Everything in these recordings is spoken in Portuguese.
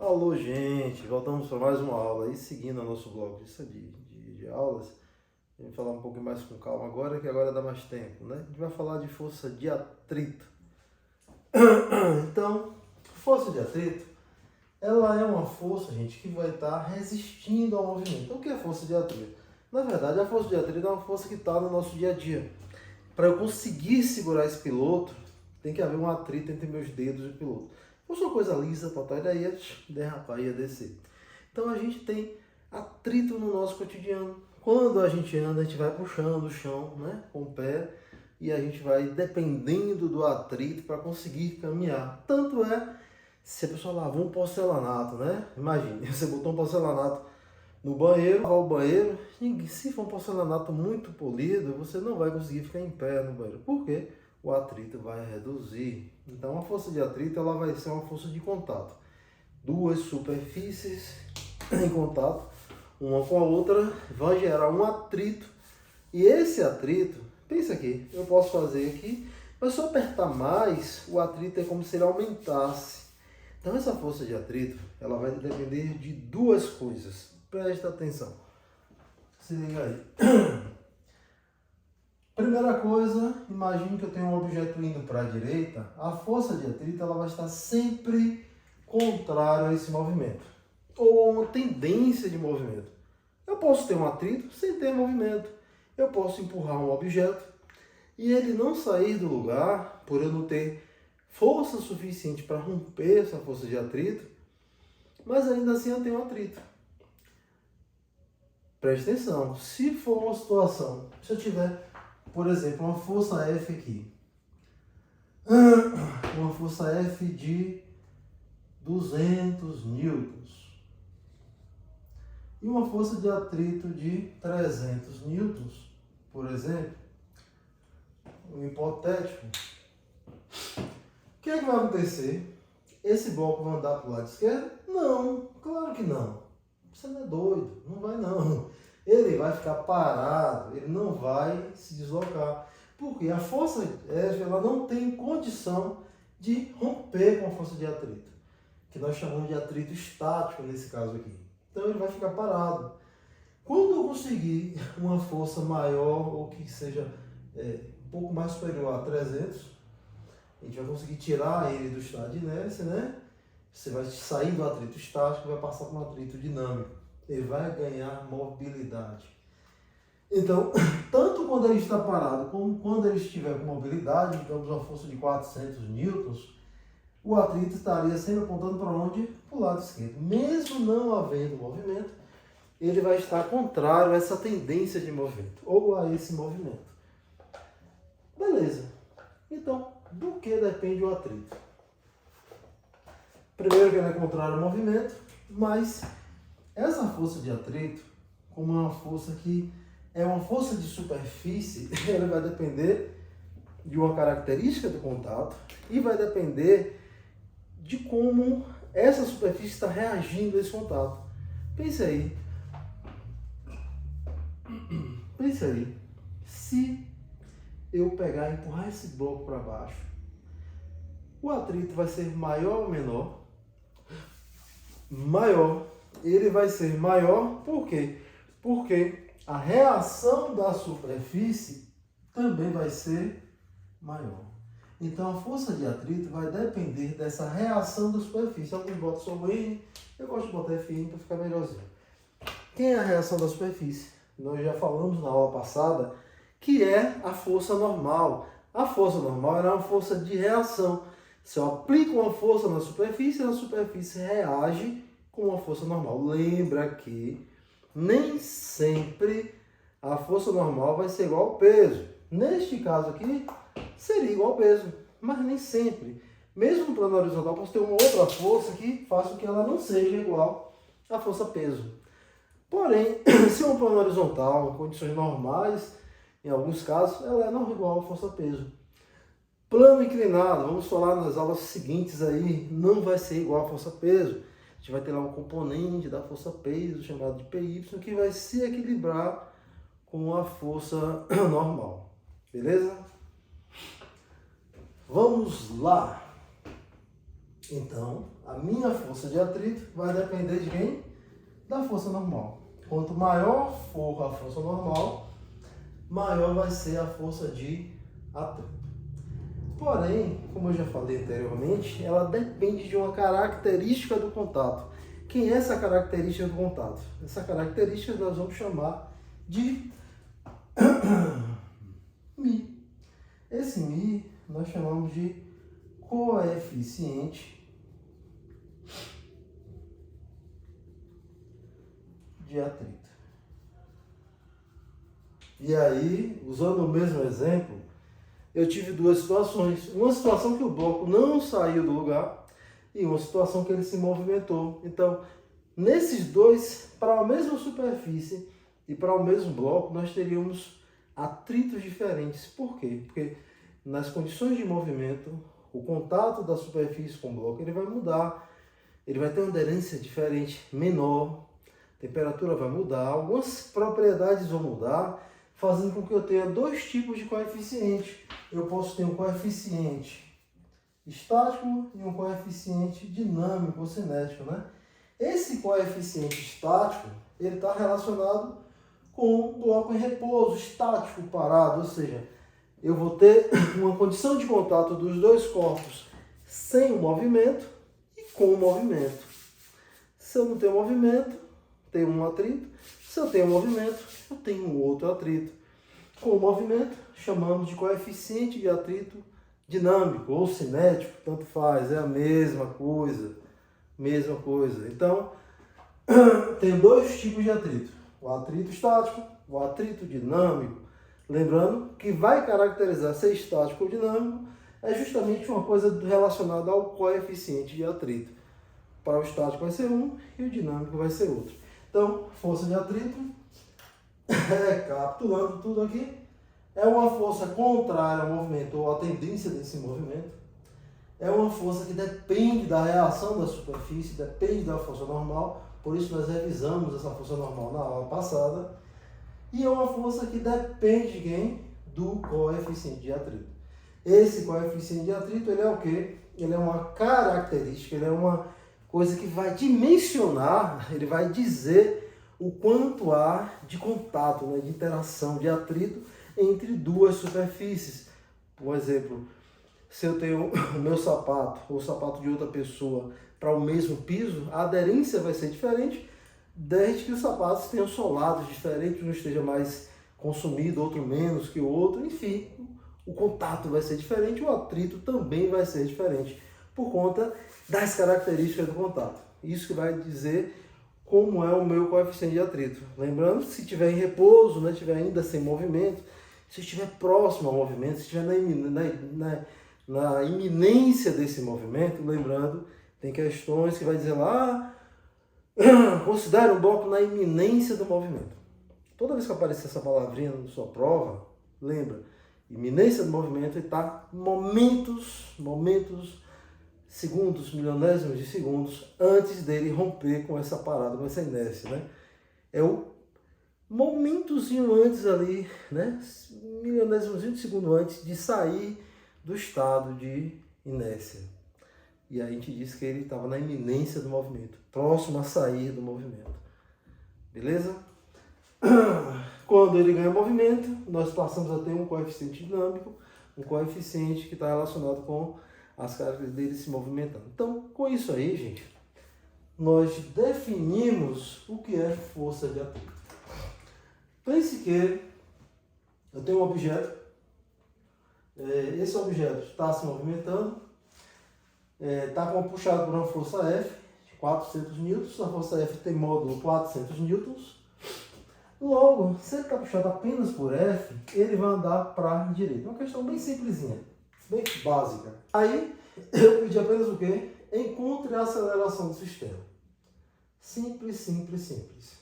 Alô, gente! Voltamos para mais uma aula e seguindo o nosso bloco de aulas, vamos falar um pouco mais com calma agora, que agora dá mais tempo, né? A gente vai falar de força de atrito. Então, força de atrito, ela é uma força, gente, que vai estar resistindo ao movimento. Então, o que é força de atrito? Na verdade, a força de atrito é uma força que está no nosso dia a dia. Para eu conseguir segurar esse piloto, tem que haver um atrito entre meus dedos e o piloto. Se fosse uma coisa lisa, total, ele ia derrapar, ia descer. Então a gente tem atrito no nosso cotidiano. Quando a gente anda, a gente vai puxando o chão, né, com o pé, e a gente vai dependendo do atrito para conseguir caminhar. Tanto é, se a pessoa lavou um porcelanato, né? Imagine, você botou um porcelanato no banheiro, lavar o banheiro, e se for um porcelanato muito polido, você não vai conseguir ficar em pé no banheiro. Por quê? O atrito vai reduzir. Então a força de atrito ela vai ser uma força de contato. Duas superfícies em contato, uma com a outra, vai gerar um atrito. E esse atrito, pensa aqui, eu posso fazer aqui, mas se eu apertar mais, o atrito é como se ele aumentasse. Então essa força de atrito, ela vai depender de duas coisas. Presta atenção. Se liga aí. Primeira coisa, imagine que eu tenho um objeto indo para a direita, a força de atrito ela vai estar sempre contrária a esse movimento, ou a uma tendência de movimento. Eu posso ter um atrito sem ter movimento. Eu posso empurrar um objeto e ele não sair do lugar por eu não ter força suficiente para romper essa força de atrito, mas ainda assim eu tenho um atrito. Preste atenção, se for uma situação, se eu tiver, por exemplo, uma força F aqui, uma força F de 200 newtons e uma força de atrito de 300 newtons, por exemplo, um hipotético, o que é que vai acontecer? Esse bloco vai andar para o lado esquerdo? Não, claro que não. Você não é doido, não vai não. Ele vai ficar parado, ele não vai se deslocar. Porque a força F ela não tem condição de romper com a força de atrito, que nós chamamos de atrito estático nesse caso aqui. Então ele vai ficar parado. Quando eu conseguir uma força maior, ou que seja um pouco mais superior a 300, a gente vai conseguir tirar ele do estado de inércia, né? Você vai sair do atrito estático e vai passar para um atrito dinâmico. Ele vai ganhar mobilidade. Então, tanto quando ele está parado, como quando ele estiver com mobilidade, digamos uma força de 400 newtons, o atrito estaria sempre apontando para onde? Para o lado esquerdo. Mesmo não havendo movimento, ele vai estar contrário a essa tendência de movimento, ou a esse movimento. Beleza. Então, do que depende o atrito? Primeiro que ele é contrário ao movimento, mas essa força de atrito, como é uma força que é uma força de superfície, ela vai depender de uma característica do contato e vai depender de como essa superfície está reagindo a esse contato. Pense aí. Pense aí. Se eu pegar e empurrar esse bloco para baixo, o atrito vai ser maior ou menor? Maior. Ele vai ser maior por quê? Porque a reação da superfície também vai ser maior. Então a força de atrito vai depender dessa reação da superfície. Alguns botam só o N, eu gosto de botar FN para ficar melhorzinho. Quem é a reação da superfície? Nós já falamos na aula passada que é a força normal. A força normal é uma força de reação. Se eu aplico uma força na superfície, a superfície reage com uma força normal. Lembra que nem sempre a força normal vai ser igual ao peso. Neste caso aqui, seria igual ao peso, mas nem sempre. Mesmo no plano horizontal, posso ter uma outra força que faça com que ela não seja igual à força peso. Porém, se é um plano horizontal, em condições normais, em alguns casos, ela é não igual à força peso. Plano inclinado, vamos falar nas aulas seguintes aí, não vai ser igual à força peso. A gente vai ter lá um componente da força peso, chamado de PY, que vai se equilibrar com a força normal. Beleza? Vamos lá! Então, a minha força de atrito vai depender de quem? Da força normal. Quanto maior for a força normal, maior vai ser a força de atrito. Porém, como eu já falei anteriormente, ela depende de uma característica do contato. Quem é essa característica do contato? Essa característica nós vamos chamar de μ. Esse μ nós chamamos de coeficiente de atrito. E aí, usando o mesmo exemplo, eu tive duas situações. Uma situação que o bloco não saiu do lugar e uma situação que ele se movimentou. Então, nesses dois, para a mesma superfície e para o mesmo bloco, nós teríamos atritos diferentes. Por quê? Porque nas condições de movimento, o contato da superfície com o bloco ele vai mudar. Ele vai ter uma aderência diferente, menor, a temperatura vai mudar, algumas propriedades vão mudar, fazendo com que eu tenha dois tipos de coeficiente. Eu posso ter um coeficiente estático e um coeficiente dinâmico ou cinético, né? Esse coeficiente estático, ele está relacionado com o bloco em repouso, estático, parado, ou seja, eu vou ter uma condição de contato dos dois corpos sem o movimento e com o movimento. Se eu não tenho movimento, tenho um atrito. Se eu tenho movimento, eu tenho um outro atrito. Com o movimento, chamamos de coeficiente de atrito dinâmico ou cinético, tanto faz, é a mesma coisa. Mesma coisa. Então, tem dois tipos de atrito. O atrito estático, o atrito dinâmico. Lembrando que vai caracterizar ser estático ou dinâmico é justamente uma coisa relacionada ao coeficiente de atrito. Para o estático vai ser um e o dinâmico vai ser outro. Então, força de atrito, recapitulando tudo aqui, é uma força contrária ao movimento ou à tendência desse movimento. É uma força que depende da reação da superfície, depende da força normal, por isso nós revisamos essa força normal na aula passada. E é uma força que depende de quem? Do coeficiente de atrito. Esse coeficiente de atrito, ele é o quê? Ele é uma característica, ele é uma coisa que vai dimensionar, ele vai dizer o quanto há de contato, né, de interação, de atrito entre duas superfícies. Por exemplo, se eu tenho o meu sapato ou o sapato de outra pessoa para o mesmo piso, a aderência vai ser diferente, desde que os sapatos tenham solados diferentes, um esteja mais consumido, outro menos que o outro, enfim, o contato vai ser diferente, o atrito também vai ser diferente, por conta das características do contato. Isso que vai dizer como é o meu coeficiente de atrito. Lembrando, se estiver em repouso, né, estiver ainda sem movimento, se estiver próximo ao movimento, se estiver na iminência desse movimento, lembrando, tem questões que vai dizer lá, considere o bloco na iminência do movimento. Toda vez que aparecer essa palavrinha na sua prova, lembra, iminência do movimento está momentos, segundos, milionésimos de segundos antes dele romper com essa parada, com essa inércia, né? É o momentozinho antes ali, né? Milionésimos de segundo antes de sair do estado de inércia. E aí a gente disse que ele estava na iminência do movimento, próximo a sair do movimento. Beleza? Quando ele ganha movimento, nós passamos a ter um coeficiente dinâmico, um coeficiente que está relacionado com as características dele se movimentando. Então, com isso aí, gente, nós definimos o que é força de atrito. Pense que eu tenho um objeto, esse objeto está se movimentando, está puxado por uma força F de 400 newtons, a força F tem módulo 400 newtons. Logo, se ele está puxado apenas por F, ele vai andar para a direita. Uma questão bem simplesinha, bem básica. Aí, eu pedi apenas o quê? Encontre a aceleração do sistema. Simples, simples, simples.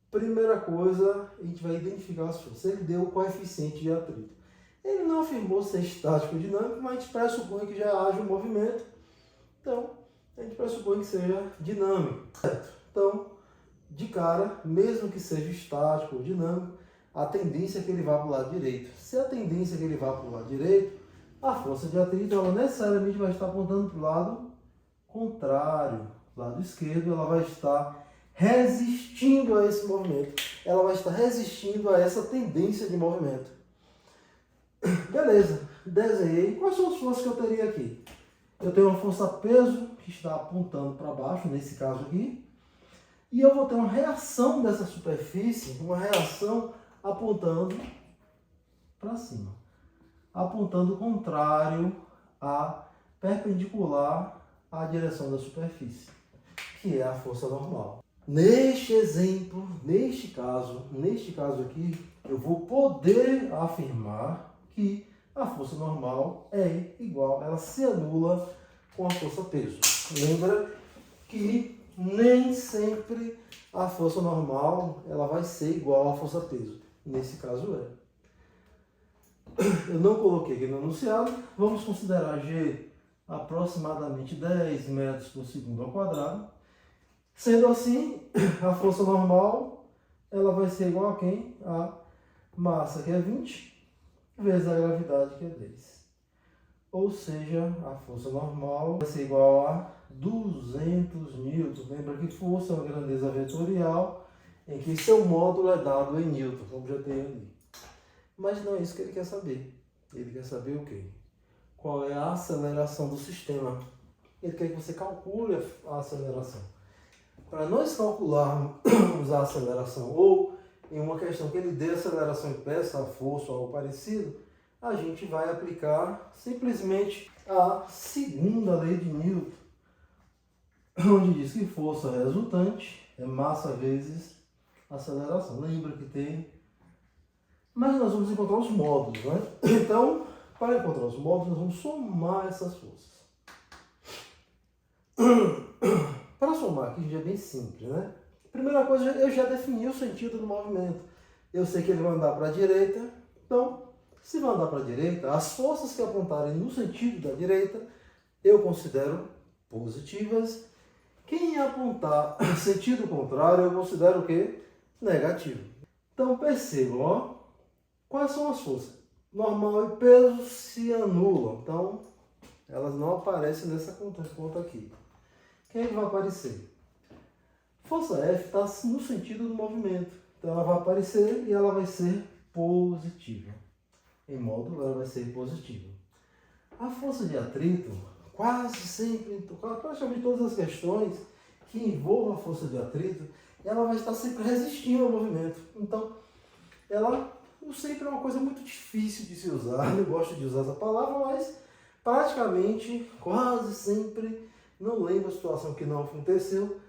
Primeira coisa, a gente vai identificar as forças. Ele deu o coeficiente de atrito. Ele não afirmou ser estático ou dinâmico, mas a gente pressupõe que já haja um movimento. Então, a gente pressupõe que seja dinâmico. Certo? Então, de cara, mesmo que seja estático ou dinâmico, a tendência é que ele vá para o lado direito. Se a tendência é que ele vá para o lado direito, A força de atrito, ela necessariamente vai estar apontando para o lado contrário, lado esquerdo. Ela vai estar resistindo a esse movimento. Ela vai estar resistindo a essa tendência de movimento. Beleza, desenhei. Quais são as forças que eu teria aqui? Eu tenho uma força-peso que está apontando para baixo, nesse caso aqui. E eu vou ter uma reação dessa superfície, uma reação apontando para cima. Apontando o contrário a perpendicular à direção da superfície, que é a força normal. Neste exemplo, neste caso aqui, eu vou poder afirmar que a força normal é igual, ela se anula com a força peso. Lembra que nem sempre a força normal ela vai ser igual à força peso. Nesse caso é. Eu não coloquei aqui no enunciado. Vamos considerar G aproximadamente 10 metros por segundo ao quadrado. Sendo assim, a força normal ela vai ser igual a quem? A massa, que é 20, vezes a gravidade, que é 10. Ou seja, a força normal vai ser igual a 200 newtons. Lembra que força é uma grandeza vetorial em que seu módulo é dado em newton, como já tem ali. Mas não é isso que ele quer saber. Ele quer saber o quê? Qual é a aceleração do sistema. Ele quer que você calcule a aceleração. Para nós calcularmos a aceleração, ou em uma questão que ele dê aceleração e peça a força ou algo parecido, a gente vai aplicar simplesmente a segunda lei de Newton, onde diz que força resultante é massa vezes aceleração. Lembra que tem... Mas nós vamos encontrar os módulos, né? Então, para encontrar os módulos, nós vamos somar essas forças. Para somar aqui já é bem simples, né? Primeira coisa, eu já defini o sentido do movimento. Eu sei que ele vai andar para a direita, então, se vai andar para a direita, as forças que apontarem no sentido da direita, eu considero positivas. Quem apontar no sentido contrário, eu considero o quê? Negativo. Então, percebam, ó. Quais são as forças? Normal e peso se anulam, então elas não aparecem nessa conta aqui. Quem é que vai aparecer? Força F está no sentido do movimento, então ela vai aparecer e ela vai ser positiva. Em módulo ela vai ser positiva. A força de atrito, quase sempre, praticamente todas as questões que envolvam a força de atrito, ela vai estar sempre resistindo ao movimento. Então, ela sempre é uma coisa muito difícil de se usar, eu gosto de usar essa palavra, mas praticamente, quase sempre, não lembro a situação que não aconteceu,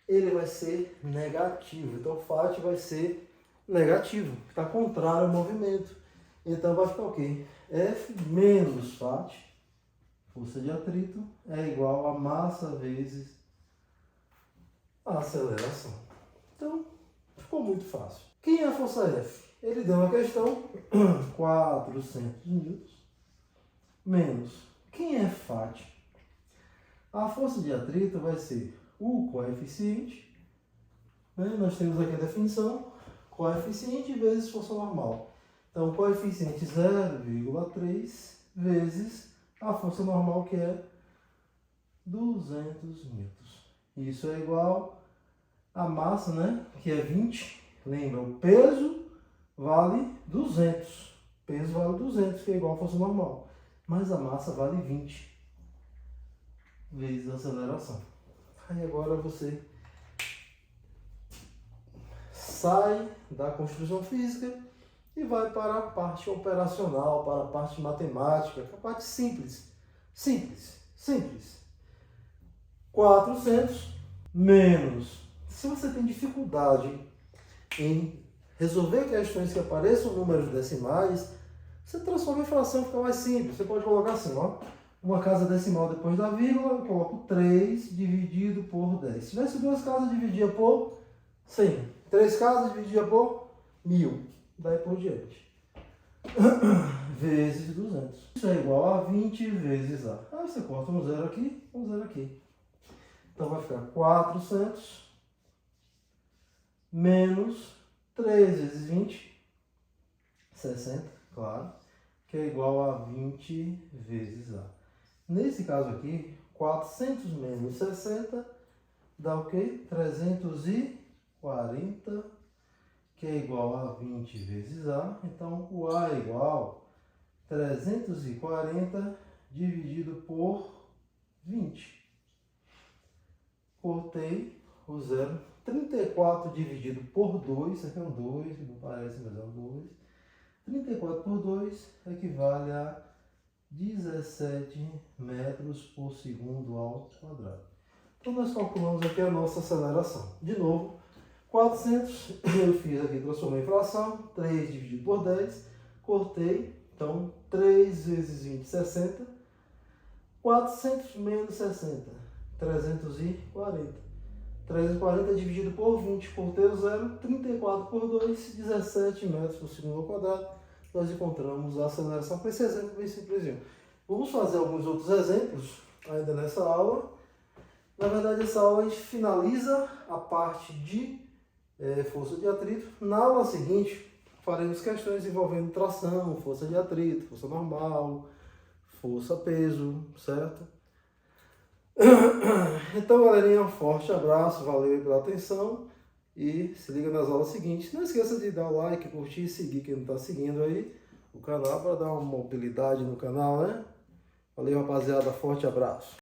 ele vai ser negativo. Então o FAT vai ser negativo, está contrário ao movimento. Então vai ficar o quê? F menos FAT, força de atrito, é igual a massa vezes a aceleração. Então, ficou muito fácil. Quem é a força F? Ele deu uma questão, 400 newtons, menos. Quem é FAT? A força de atrito vai ser o coeficiente, né? Nós temos aqui a definição, coeficiente vezes força normal. Então, coeficiente 0,3 vezes a força normal, que é 200 newtons. Isso é igual a massa, né? Que é 20. Lembra, o peso vale 200. Peso vale 200, que é igual a força normal. Mas a massa vale 20 vezes a aceleração. Aí agora você sai da construção física e vai para a parte operacional, para a parte matemática, a parte simples. Simples. 400 menos. Se você tem dificuldade em resolver questões que apareçam números decimais, você transforma em fração, fica mais simples. Você pode colocar assim, ó, uma casa decimal depois da vírgula, eu coloco 3 dividido por 10. Se tivesse duas casas, dividia por 100. 3 casas, dividia por 1000. Daí por diante. Vezes 200. Isso é igual a 20 vezes A. Aí você corta um zero aqui, um zero aqui. Então vai ficar 400 menos 3 vezes 20, 60, claro, que é igual a 20 vezes A. Nesse caso aqui, 400 menos 60 dá o quê? 340, que é igual a 20 vezes A. Então, o A é igual a 340 dividido por 20. Cortei o zero. 34 dividido por 2, isso aqui é um 2, não parece, mas é um 2. 34 por 2 equivale a 17 metros por segundo ao quadrado. Então nós calculamos aqui a nossa aceleração. De novo, 400, eu fiz aqui, transformei em fração, 3 dividido por 10, cortei, então 3 vezes 20, 60, 400 menos 60, 340. 340 dividido por 20, cortei o zero, 34 por 2, 17 metros por segundo ao quadrado. Nós encontramos a aceleração com esse exemplo bem simplesinho. Vamos fazer alguns outros exemplos ainda nessa aula. Na verdade, essa aula a gente finaliza a parte de força de atrito. Na aula seguinte, faremos questões envolvendo tração, força de atrito, força normal, força-peso, certo? Então, galerinha, um forte abraço, valeu pela atenção e se liga nas aulas seguintes. Não esqueça de dar o like, curtir e seguir quem não está seguindo aí o canal para dar uma mobilidade no canal, né? Valeu, rapaziada, forte abraço.